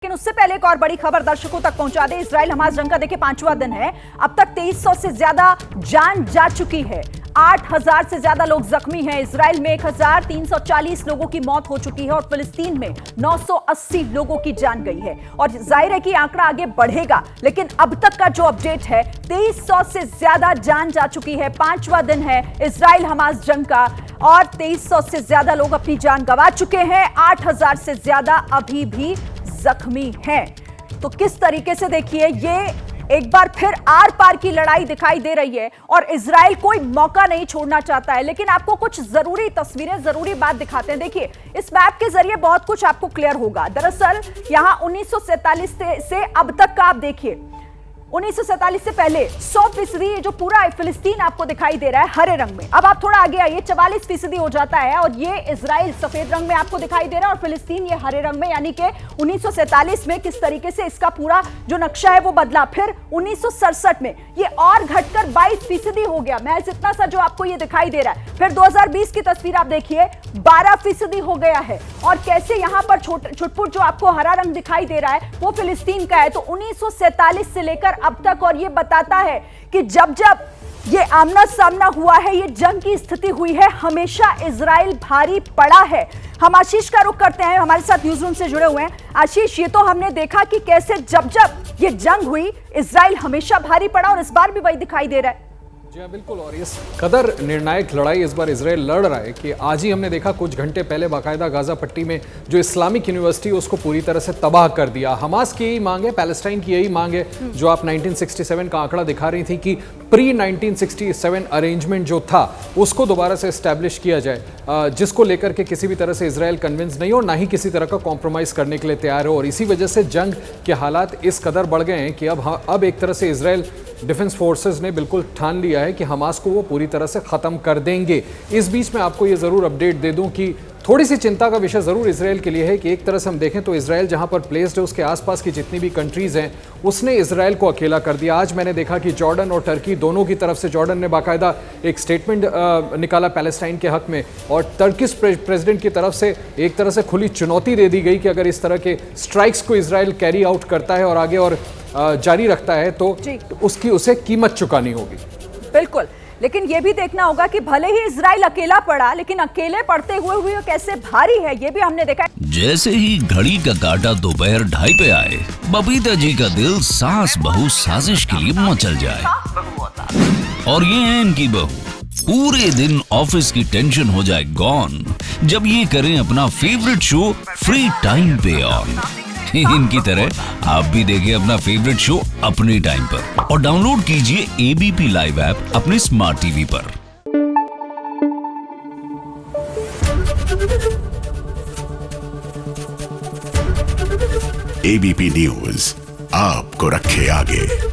लेकिन उससे पहले एक और बड़ी खबर दर्शकों तक पहुंचा दे। इजराइल हमास जंग का देखिए 5वां दिन है। अब तक 2300 से ज्यादा जान जा चुकी है, 8000 से ज्यादा लोग जख्मी हैं। इजराइल में 1340 लोगों की मौत हो चुकी है और फिलिस्तीन में 980 लोगों की जान गई है। और जाहिर है कि आंकड़ा आगे बढ़ेगा, लेकिन अब तक का जो अपडेट है 2300 से ज्यादा जान जा चुकी है। 5वां दिन है इजराइल हमास जंग का और 2300 से ज्यादा लोग अपनी जान गंवा चुके हैं, 8000 से ज्यादा अभी भी जख्मी हैं। तो किस तरीके से देखिए ये एक बार फिर आर पार की लड़ाई दिखाई दे रही है और इजराइल कोई मौका नहीं छोड़ना चाहता है। लेकिन आपको कुछ जरूरी तस्वीरें, जरूरी बात दिखाते हैं। देखिए इस मैप के जरिए बहुत कुछ आपको क्लियर होगा। दरअसल यहां 1947 से अब तक का आप देखिए, 1947 से पहले 100% ये जो पूरा फिलिस्तीन आपको दिखाई दे रहा है हरे रंग में। अब आप थोड़ा आगे आइए, 44% हो जाता है और ये इजराइल सफेद रंग में आपको दिखाई दे रहा है और फिलिस्तीन ये हरे रंग में। यानी कि 1947 में किस तरीके से इसका पूरा जो नक्शा है वो बदला। फिर 1967 में ये और घटकर 22% हो गया, महज इतना सा जो आपको ये दिखाई दे रहा है। फिर 2020 की तस्वीर आप देखिए, 12% हो गया है। और कैसे यहां पर छुटपुट जो आपको हरा रंग दिखाई दे रहा है वो फिलिस्तीन का है। तो 1947 से लेकर अब तक, और ये बताता है कि जब जब ये आमना सामना हुआ है, ये जंग की स्थिति हुई है, हमेशा इजराइल भारी पड़ा है। हम आशीष का रुख करते हैं, हमारे साथ न्यूज रूम से जुड़े हुए हैं। आशीष, ये तो हमने देखा कि कैसे जब जब ये जंग हुई इजराइल हमेशा भारी पड़ा और इस बार भी वही दिखाई दे रहा है। जी हाँ, बिल्कुल। और इस कदर निर्णायक लड़ाई इस बार इजराइल लड़ रहा है कि आज ही हमने देखा कुछ घंटे पहले बाकायदा गाजा पट्टी में जो इस्लामिक यूनिवर्सिटी उसको पूरी तरह से तबाह कर दिया। हमास की यही मांग है, पैलेस्टाइन की यही मांग है जो आप 1967 का आंकड़ा दिखा रही थी कि प्री 1967 अरेंजमेंट जो था उसको दोबारा से एस्टैब्लिश किया जाए, जिसको लेकर के किसी भी तरह से इजराइल कन्विंस नहीं हो, ना ही किसी तरह का कॉम्प्रोमाइज़ करने के लिए तैयार हो। और इसी वजह से जंग के हालात इस कदर बढ़ गए हैं कि अब एक तरह से इजराइल डिफेंस फोर्सेस ने बिल्कुल ठान लिया है कि हमास को वो पूरी तरह से ख़त्म कर देंगे। इस बीच में आपको ये ज़रूर अपडेट दे दूं कि थोड़ी सी चिंता का विषय ज़रूर इजराइल के लिए है कि एक तरह से हम देखें तो इजराइल जहां पर प्लेस्ड है उसके आसपास की जितनी भी कंट्रीज़ हैं उसने इजराइल को अकेला कर दिया। आज मैंने देखा कि जॉर्डन और टर्की दोनों की तरफ से, जॉर्डन ने बाकायदा एक स्टेटमेंट निकाला पैलेस्टाइन के हक में और टर्किश प्रेसिडेंट की तरफ से एक तरह से खुली चुनौती दे दी गई कि अगर इस तरह के स्ट्राइक्स को इजराइल कैरी आउट करता है और आगे और जारी रखता है तो उसे कीमत चुकानी होगी। बिल्कुल, लेकिन यह भी देखना होगा कि भले ही इजराइल अकेला पड़ा, लेकिन अकेले पड़ते हुए कैसे भारी है ये भी हमने देखा। जैसे ही घड़ी का काटा दोपहर 2:30 पे आए, बबीता जी का दिल सास बहू साजिश के लिए मचल जाए। और ये है इनकी बहू, पूरे दिन ऑफिस की टेंशन हो जाए गॉन जब ये करें अपना फेवरेट शो फ्री टाइम पे ऑन। इनकी तरह आप भी देखिए अपना फेवरेट शो अपने टाइम पर और डाउनलोड कीजिए एबीपी लाइव ऐप अपने स्मार्ट टीवी पर। एबीपी न्यूज आपको रखे आगे।